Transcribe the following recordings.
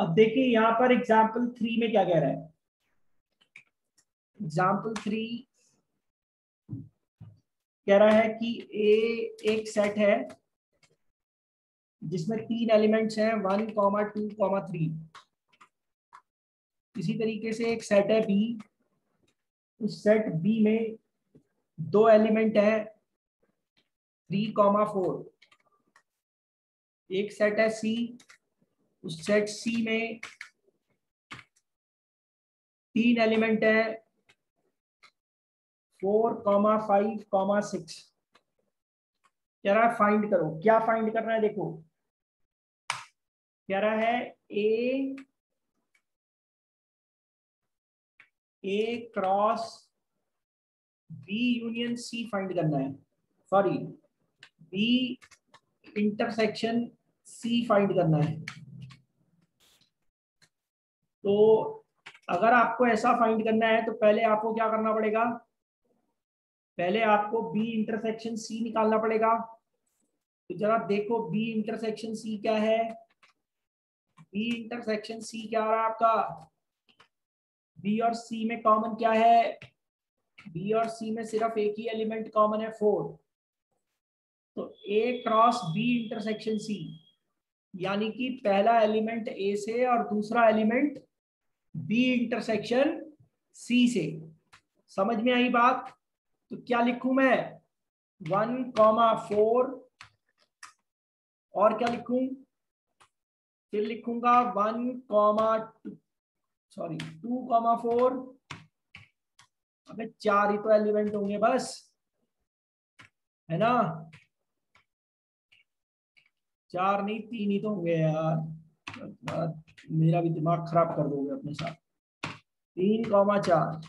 अब देखिए यहाँ पर एग्जाम्पल 3 में क्या कह रहा है। एग्जाम्पल 3 कह रहा है कि ए एक सेट है जिसमें 3 एलिमेंट्स हैं 1, 2, 3। इसी तरीके से एक सेट है बी, उस सेट बी में 2 एलिमेंट है 3, 4। एक सेट है सी, उस सेट सी में 3 एलिमेंट है 4, 5, 6। कह रहा है फाइंड करो। क्या फाइंड करना है देखो, कह रहा है A cross B union C find करना है, sorry B intersection C find करना है। तो अगर आपको ऐसा फाइंड करना है तो पहले आपको क्या करना पड़ेगा, पहले आपको बी इंटरसेक्शन सी निकालना पड़ेगा। तो जरा देखो बी इंटरसेक्शन सी क्या है। बी इंटरसेक्शन सी क्या आ रहा है आपका, बी और सी में कॉमन क्या है, बी और सी में सिर्फ एक ही एलिमेंट कॉमन है 4। तो ए क्रॉस बी इंटरसेक्शन सी, यानी कि पहला एलिमेंट ए से और दूसरा एलिमेंट बी इंटरसेक्शन सी से। समझ में आई बात। तो क्या लिखूं मैं, 1, 4 और क्या लिखूं, फिर लिखूंगा 1, 2, 4। अबे 4 ही तो एलिमेंट होंगे बस, है ना। 4 नहीं 3 ही तो होंगे यार, मेरा भी दिमाग खराब कर दोगे अपने साथ। 3, 4।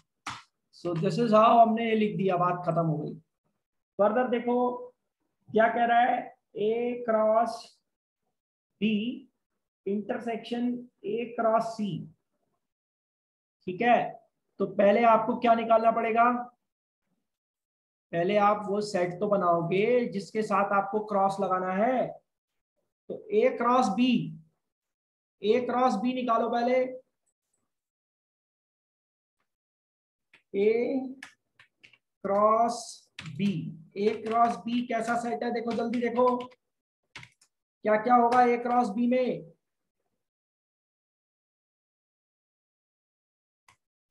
सो दिस इज हाउ हमने ये लिख दिया, बात खत्म हो गई। फर्दर देखो क्या कह रहा है, A cross B intersection A cross C. ठीक है, तो पहले आपको क्या निकालना पड़ेगा, पहले आप वो सेट तो बनाओगे जिसके साथ आपको क्रॉस लगाना है। तो ए क्रॉस बी, ए क्रॉस बी निकालो पहले। ए क्रॉस बी, ए क्रॉस बी कैसा सेट है देखो, जल्दी देखो क्या क्या होगा ए क्रॉस बी में।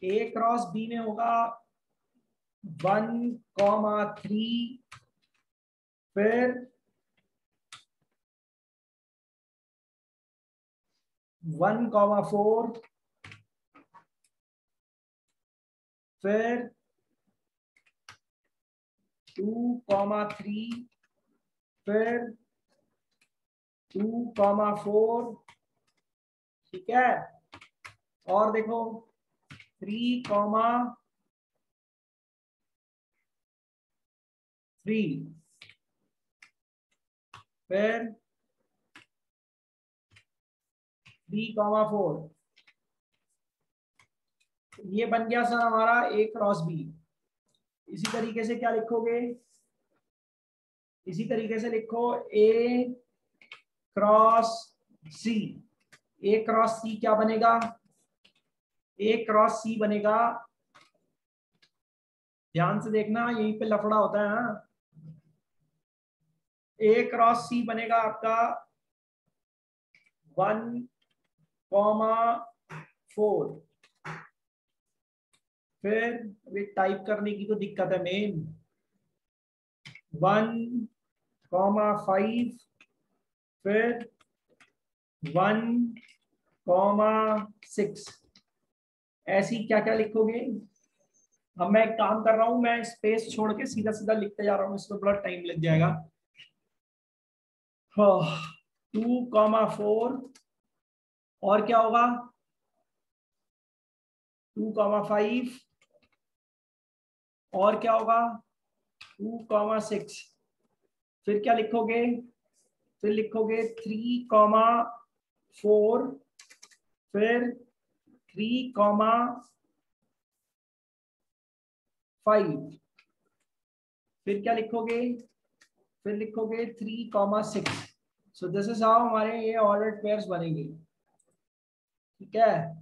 ए क्रॉस बी में होगा 1, 3, फिर 1, 4, फिर 2, 3, फिर 2, 4। ठीक है, और देखो 3, 3, फिर 3, 4। ये बन गया सर हमारा ए क्रॉस बी। इसी तरीके से क्या लिखोगे, इसी तरीके से लिखो ए क्रॉस सी। ए क्रॉस सी क्या बनेगा, ए क्रॉस सी बनेगा, ध्यान से देखना यहीं पे लफड़ा होता है। हाँ, ए क्रॉस सी बनेगा आपका 1, 4। फिर वे टाइप करने की तो दिक्कत है मेन, 1, 5, फिर 1, 6। ऐसी क्या क्या लिखोगे। अब मैं एक काम कर रहा हूं, मैं स्पेस छोड़ के सीधा सीधा लिखते जा रहा हूँ, इसमें बड़ा टाइम लग जाएगा। 2, 4 और क्या होगा, 2, 5 और क्या होगा, 2, 6। फिर क्या लिखोगे, फिर लिखोगे 3, 4, फिर 3, 5। फिर क्या लिखोगे, फिर लिखोगे 3, 6। सो दिस इज हाउ हमारे ये ऑर्डर्ड पेयर्स बनेंगे। ठीक है,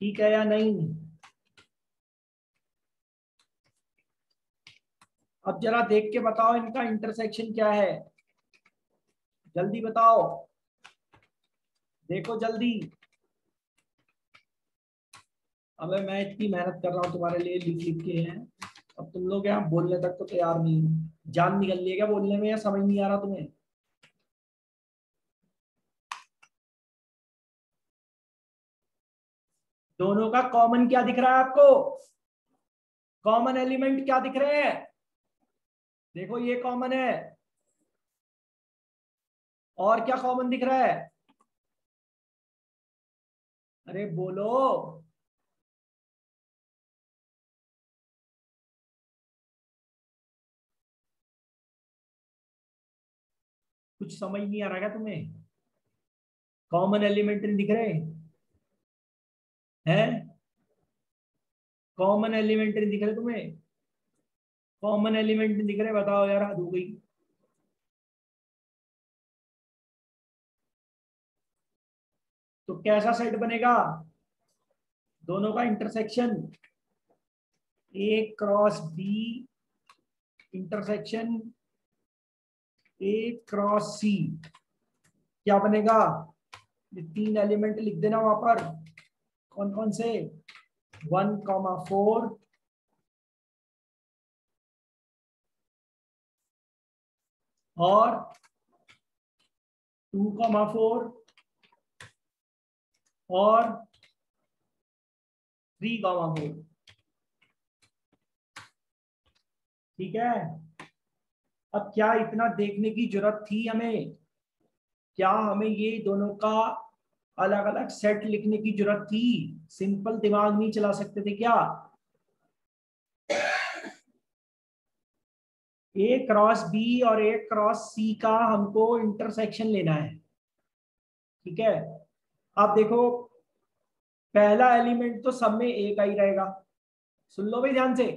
ठीक है या नहीं? अब जरा देख के बताओ इनका इंटरसेक्शन क्या है, जल्दी बताओ, देखो जल्दी। अबे मैं इतनी मेहनत कर रहा हूँ तुम्हारे लिए, लिख लिख के हैं, अब तुम लोग यहाँ बोलने तक तो तैयार नहीं हो। जान निकल रही है क्या बोलने में, या समझ नहीं आ रहा तुम्हें? दोनों का कॉमन क्या दिख रहा है आपको? कॉमन एलिमेंट क्या दिख रहे हैं? देखो ये कॉमन है, और क्या कॉमन दिख रहा है? अरे बोलो। कुछ समझ नहीं आ रहा क्या तुम्हें? कॉमन एलिमेंट नहीं दिख रहे हैं? कॉमन एलिमेंट नहीं दिख रहे तुम्हें? कॉमन एलिमेंट नहीं दिख रहे, बताओ यार, हद हो गई। तो कैसा सेट बनेगा? दोनों का intersection A cross B intersection A cross C क्या बनेगा? ये तीन एलिमेंट लिख देना वहां पर। कौन कौन से? 1,4 और 2,4 और 3,4। ठीक है, अब क्या इतना देखने की जरूरत थी हमें? क्या हमें ये दोनों का अलग अलग सेट लिखने की जरूरत थी? सिंपल दिमाग नहीं चला सकते थे क्या? ए क्रॉस बी और ए क्रॉस सी का हमको इंटरसेक्शन लेना है। ठीक है, अब देखो, पहला एलिमेंट तो सब में एक ही रहेगा। सुन लो भाई ध्यान से,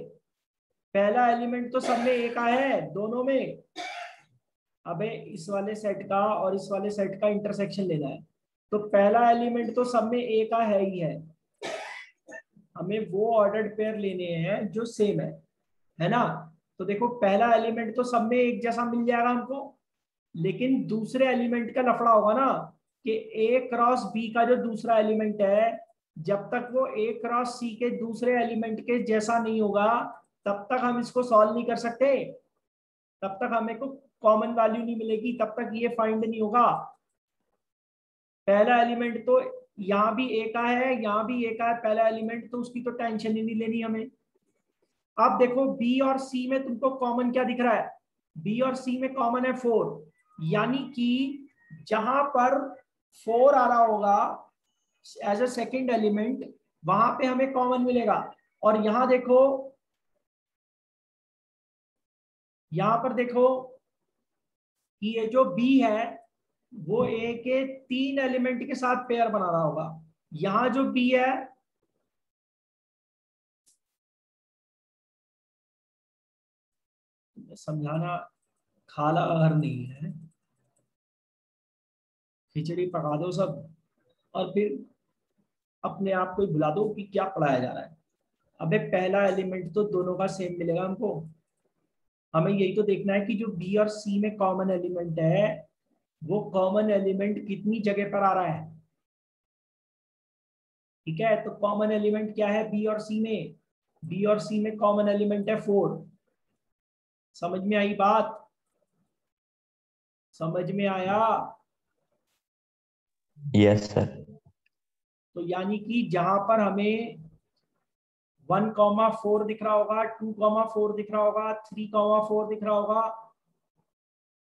पहला एलिमेंट तो सब में एक है दोनों में। अबे इस वाले सेट का और इस वाले सेट का इंटरसेक्शन लेना है, तो पहला एलिमेंट तो सब में एक है ही है। हमें वो ऑर्डर्ड पेयर लेने हैं जो सेम है ना? तो देखो पहला एलिमेंट तो सब में एक जैसा मिल जाएगा हमको, लेकिन दूसरे एलिमेंट का लफड़ा होगा ना, कि ए क्रॉस बी का जो दूसरा एलिमेंट है, जब तक वो ए क्रॉस सी के दूसरे एलिमेंट के जैसा नहीं होगा, तब तक हम इसको सॉल्व नहीं कर सकते। तब तक हमें को कॉमन वैल्यू नहीं मिलेगी, तब तक ये फाइंड नहीं होगा। पहला एलिमेंट तो यहाँ भी एक है, यहाँ भी एक है पहला एलिमेंट, तो उसकी तो टेंशन ही नहीं लेनी हमें। अब देखो बी और सी में तुमको कॉमन क्या दिख रहा है? बी और सी में कॉमन है 4, यानी कि जहां पर 4 आ रहा होगा एज अ सेकेंड एलिमेंट, वहां पे हमें कॉमन मिलेगा। और यहां देखो, यहां पर देखो कि ये जो बी है वो ए के 3 एलिमेंट के साथ पेयर बना रहा होगा। यहां जो बी है, समझाना खाला अगर नहीं है, खिचड़ी पका दो सब, और फिर अपने आप को ही भुला दो कि क्या पढ़ाया जा रहा है। अबे पहला एलिमेंट तो दोनों का सेम मिलेगा हमको। हमें यही तो देखना है कि जो बी और सी में कॉमन एलिमेंट है, वो कॉमन एलिमेंट कितनी जगह पर आ रहा है। ठीक है, तो कॉमन एलिमेंट क्या है बी और सी में? बी और सी में कॉमन एलिमेंट है 4। समझ में आई बात? समझ में आया? Yes sir. तो यानी कि जहां पर हमें 1,4 दिख रहा होगा, 2,4 दिख रहा होगा, 3,4 दिख रहा होगा,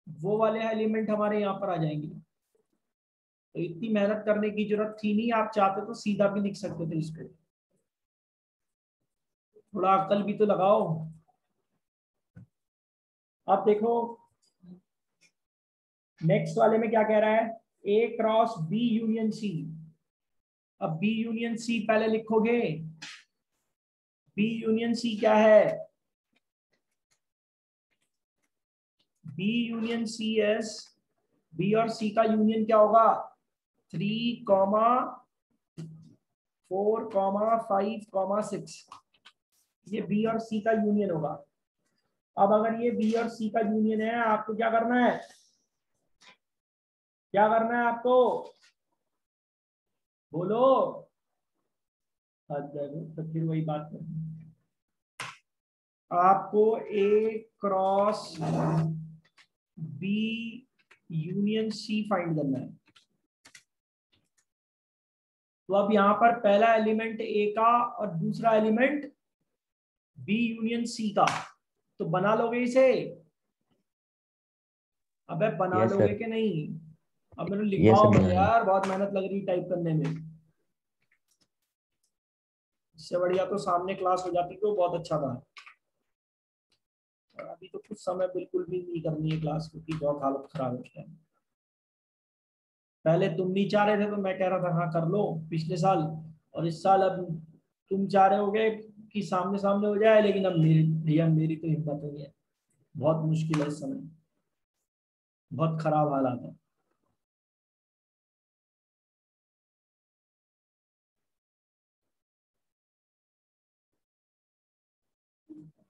वो वाले एलिमेंट हमारे यहाँ पर आ जाएंगे। तो इतनी मेहनत करने की जरूरत थी नहीं, आप चाहते तो सीधा भी लिख सकते थे इसको। थोड़ा अक्ल भी तो लगाओ। अब देखो नेक्स्ट वाले में क्या कह रहा है? ए क्रॉस बी यूनियन सी। अब बी यूनियन सी पहले लिखोगे। बी यूनियन सी क्या है? B union C is, B और सी का यूनियन क्या होगा? 3,4,5,6 ये बी और सी का यूनियन होगा। अब अगर ये बी और सी का यूनियन है, आपको क्या करना है, क्या करना है आपको, बोलो। तो फिर वही बात करनी, आपको A cross B union C find करना है। तो अब यहां पर पहला एलिमेंट ए का और दूसरा एलिमेंट बी यूनियन सी का, तो बना लोगे इसे? अबे बना यस लोगे सर। कि नहीं? अब मैंने यस लिखवाओ सर, मुझे बनाएंगे। यार, बहुत मेहनत लग रही टाइप करने में। इससे बढ़िया तो सामने क्लास हो जाती तो बहुत अच्छा था। और अभी तो कुछ समय बिल्कुल भी नहीं करनी है क्लास, क्योंकि बहुत हालत खराब है। पहले तुम नहीं चाह रहे थे तो मैं कह रहा था हाँ कर लो पिछले साल, और इस साल अब तुम चाह रहे होगे कि सामने सामने हो जाए, लेकिन अब मेरी भैया मेरी तो हिम्मत नहीं है, बहुत मुश्किल है इस समय, बहुत खराब हालात है।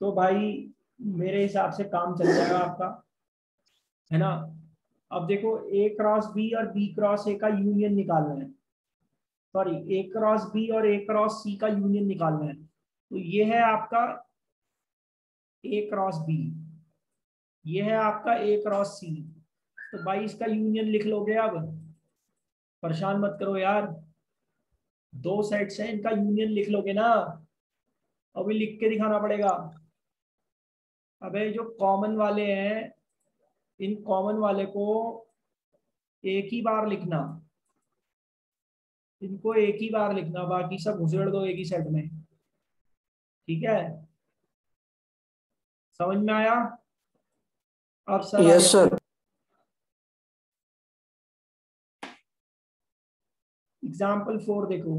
तो भाई मेरे हिसाब से काम चल जाएगा आपका, है ना। अब देखो ए क्रॉस बी और बी क्रॉस ए का यूनियन निकालना है, सॉरी ए क्रॉस बी और ए क्रॉस सी का यूनियन निकालना है। तो ये है आपका ए क्रॉस बी, ये है आपका ए क्रॉस सी। तो भाई इसका यूनियन लिख लोगे अब, परेशान मत करो यार, दो सेट्स हैं इनका यूनियन लिख लोगे ना, अभी लिख के दिखाना पड़ेगा। अबे जो कॉमन वाले हैं, इन कॉमन वाले को एक ही बार लिखना, इनको एक ही बार लिखना, बाकी सब घुसेड़ दो एक ही सेट में, ठीक है। समझ में आया? अब सर आ यस गया। सर। एग्जाम्पल 4 देखो,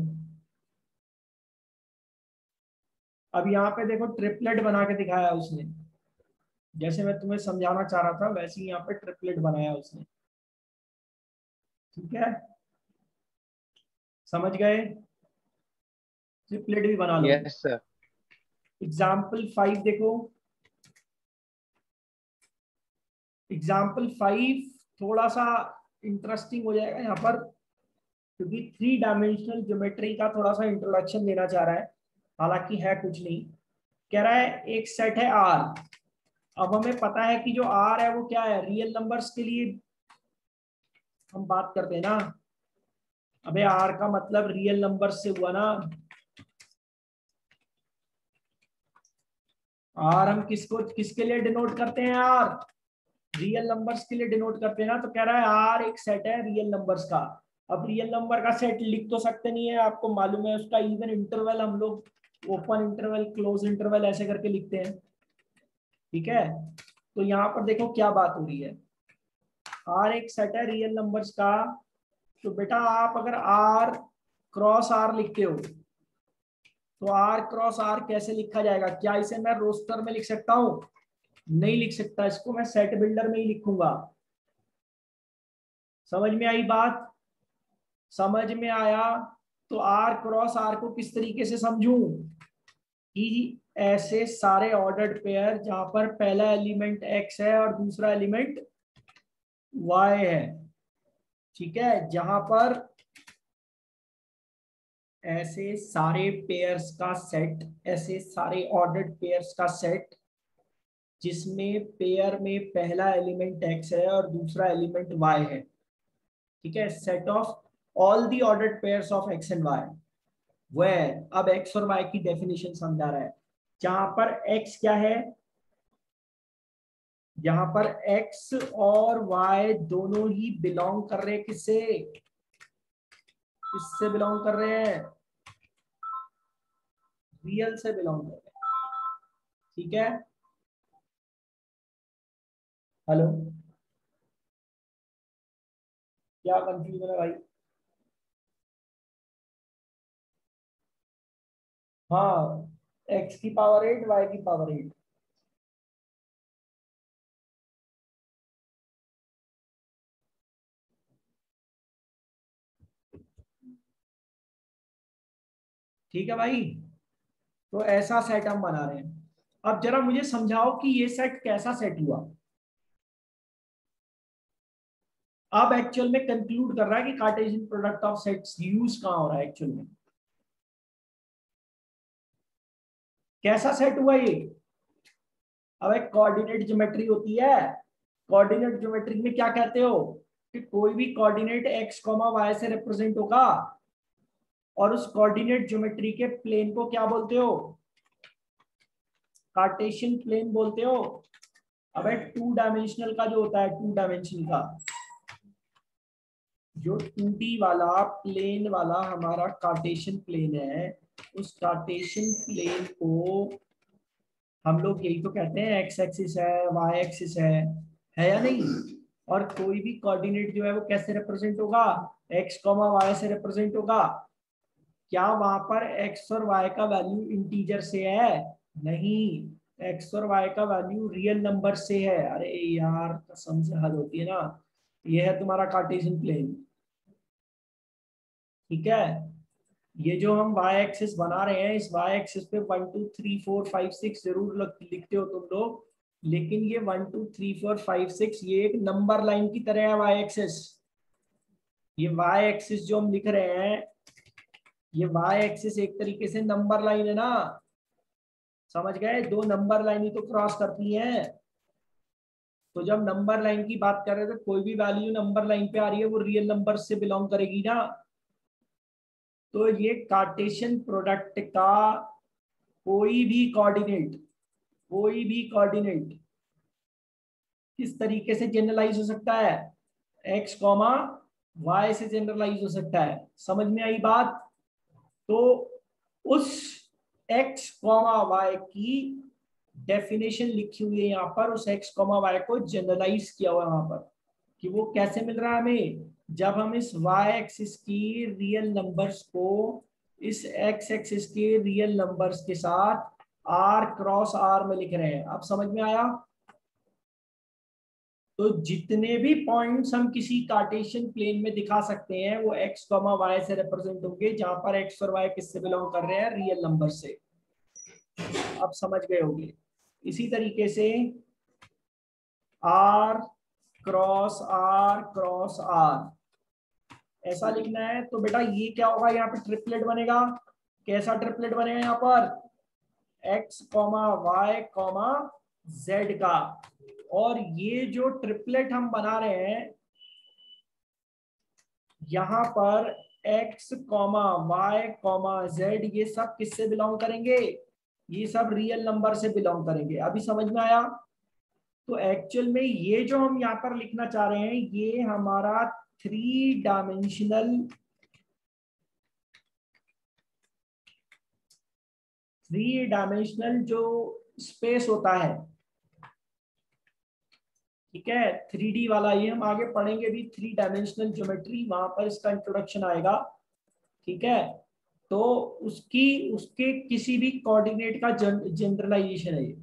अब यहाँ पे देखो ट्रिपलेट बना के दिखाया उसने, जैसे मैं तुम्हें समझाना चाह रहा था वैसे ही यहाँ पे ट्रिपलेट बनाया उसने, ठीक है, समझ गए? ट्रिपलेट भी बना लो। Yes sir. एग्जाम्पल 5 देखो, एग्जाम्पल 5 थोड़ा सा इंटरेस्टिंग हो जाएगा यहाँ पर, क्योंकि 3 डायमेंशनल ज्योमेट्री का थोड़ा सा इंट्रोडक्शन देना चाह रहा है, हालांकि है कुछ नहीं। कह रहा है एक सेट है आर, अब हमें पता है कि जो आर है वो क्या है, रियल नंबर्स के लिए हम बात करते हैं ना। अबे आर का मतलब रियल नंबर्स से हुआ ना, आर हम किसको किसके लिए डिनोट करते हैं, आर रियल नंबर्स के लिए डिनोट करते हैं ना। तो कह रहा है आर एक सेट है रियल नंबर्स का। अब रियल नंबर का सेट लिख तो सकते नहीं है, आपको मालूम है उसका इवन इंटरवल हम लोग ओपन इंटरवल क्लोज इंटरवल ऐसे करके लिखते हैं, ठीक है। तो यहाँ पर देखो क्या बात हो रही है, आर एक सेट है रियल नंबर्स का। तो बेटा आप अगर आर क्रॉस आर लिखते हो, तो आर क्रॉस आर कैसे लिखा जाएगा? क्या इसे मैं रोस्टर में लिख सकता हूं? नहीं लिख सकता, इसको मैं सेट बिल्डर में ही लिखूंगा। समझ में आई बात? समझ में आया? तो आर क्रॉस आर को किस तरीके से समझूं कि ऐसे सारे ऑर्डर्ड पेयर जहां पर पहला एलिमेंट एक्स है और दूसरा एलिमेंट वाई है, ठीक है, जहां पर ऐसे सारे पेयर्स का सेट, ऐसे सारे ऑर्डर्ड पेयर्स का सेट जिसमें पेयर में पहला एलिमेंट एक्स है और दूसरा एलिमेंट वाई है, ठीक है, set of all the ordered pairs of X and Y. वह अब एक्स और वाई की डेफिनेशन समझा रहा है, जहां पर एक्स क्या है, जहां पर एक्स और वाई दोनों ही बिलोंग कर रहे हैं किससे, किससे बिलोंग कर रहे हैं, रियल से बिलोंग कर रहे हैं, ठीक है। हेलो, क्या कंफ्यूजन है भाई? हाँ, एक्स की पावर 8 वाई की पावर 8। ठीक है भाई, तो ऐसा सेट हम बना रहे हैं। अब जरा मुझे समझाओ कि ये सेट कैसा सेट हुआ। अब एक्चुअल में कंक्लूड कर रहा है कि Cartesian product of sets use कहां हो रहा है एक्चुअल में। कैसा सेट हुआ ये? अब एक कोऑर्डिनेट ज्योमेट्री होती है, कोऑर्डिनेट ज्योमेट्री में क्या कहते हो कि कोई भी कोऑर्डिनेट x, y से रिप्रेजेंट होगा और उस कोऑर्डिनेट ज्योमेट्री के प्लेन को क्या बोलते हो? कार्टेशियन प्लेन बोलते हो। अब 2 डायमेंशनल का जो होता है, 2 डायमेंशन का जो 2D वाला प्लेन वाला हमारा कार्टेशियन प्लेन है, उस कार्टेशियन प्लेन को हम लोग यही तो कहते हैं एक्स एक्सिस है, वाई एक्सिस है या नहीं? और कोई भी कोऑर्डिनेट जो है वो कैसे रिप्रेजेंट होगा? एक्स कॉमा वाई से रिप्रेजेंट होगा। क्या वहां पर एक्स और वाई का वैल्यू इंटीजर से है? नहीं, एक्स और वाई का वैल्यू रियल नंबर से है। अरे यार कसम से हद होती है ना। ये है तुम्हारा कार्टेशियन प्लेन, ठीक है। ये जो हम y एक्सिस बना रहे हैं, इस y एक्सिस पे 1 2 3 4 5 6 जरूर लिखते हो तुम लोग, लेकिन ये 1 2 3 4 5 6 ये एक नंबर लाइन की तरह है y एक्सिस। ये y एक्सिस जो हम लिख रहे हैं, ये y एक्सिस एक तरीके से नंबर लाइन है ना, समझ गए? 2 नंबर लाइन ही तो क्रॉस करती हैं। तो जब नंबर लाइन की बात कर रहे थे, कोई भी वैल्यू नंबर लाइन पे आ रही है वो रियल नंबर से बिलोंग करेगी ना। तो ये कार्टेशियन प्रोडक्ट का कोई भी कोऑर्डिनेट, कोई भी कोऑर्डिनेट किस तरीके से जनरलाइज हो सकता है? एक्स कॉमा वाई से जनरलाइज हो सकता है। समझ में आई बात? तो उस एक्स कॉमा वाई की डेफिनेशन लिखी हुई है यहाँ पर, उस एक्स कॉमा वाई को जनरलाइज किया हुआ है यहाँ पर कि वो कैसे मिल रहा है हमें, जब हम इस y एक्सिस की रियल नंबर्स को इस x एक्सिस के रियल नंबर्स के साथ r क्रॉस r में लिख रहे हैं। अब समझ में आया? तो जितने भी पॉइंट्स हम किसी कार्टेशियन प्लेन में दिखा सकते हैं वो x, y से रिप्रेजेंट होंगे, जहां पर x और y किससे बिलोंग कर रहे हैं? रियल नंबर से। अब समझ गए होंगे। इसी तरीके से r क्रॉस r ऐसा लिखना है तो बेटा ये क्या होगा? यहाँ पे ट्रिपलेट बनेगा। कैसा ट्रिपलेट बनेगा? यहाँ पर x, y, z का। और ये जो ट्रिपलेट हम बना रहे हैं यहाँ पर x, y, z ये सब किससे बिलोंग करेंगे? ये सब रियल नंबर से बिलोंग करेंगे। अभी समझ में आया? तो एक्चुअल में ये जो हम यहाँ पर लिखना चाह रहे हैं ये हमारा 3 डायमेंशनल जो स्पेस होता है, ठीक है, 3D वाला, ये हम आगे पढ़ेंगे भी 3 डायमेंशनल ज्योमेट्री, वहां पर इसका इंट्रोडक्शन आएगा, ठीक है। तो उसकी उसके किसी भी कोऑर्डिनेट का जनरलाइजेशन है ये।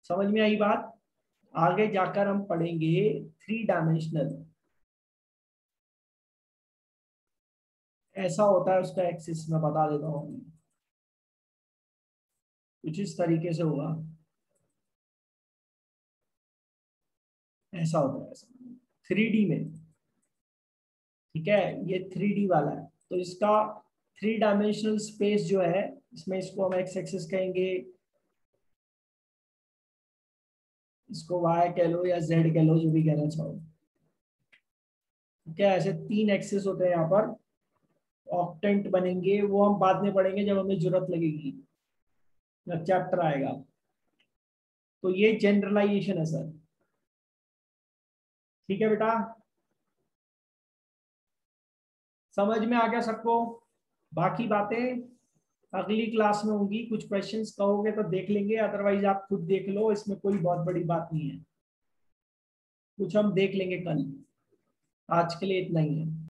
समझ में आई बात? आगे जाकर हम पढ़ेंगे 3 डायमेंशनल ऐसा होता है उसका एक्सिस, मैं बता देता हूँ कुछ इस तरीके से होगा। ऐसा होता है, ऐसा 3D में, ठीक है। ये 3D वाला है तो इसका 3 डायमेंशनल स्पेस जो है इसमें इसको हम एक्स एक्सिस कहेंगे, इसको वाई कह लो या जेड कह लो, जो भी कहना चाहो, ठीक है। ऐसे 3 एक्सिस होते हैं यहाँ पर, ऑक्टेंट बनेंगे, वो हम बाद में पढ़ेंगे जब हमें जरूरत लगेगी, जब चैप्टर आएगा। तो ये जनरलाइजेशन है सर, ठीक है बेटा। समझ में आ गया सबको? बाकी बातें अगली क्लास में होंगी। कुछ क्वेश्चंस कहोगे तो देख लेंगे, अदरवाइज आप खुद देख लो, इसमें कोई बहुत बड़ी बात नहीं है। कुछ हम देख लेंगे कल, आज के लिए इतना ही है।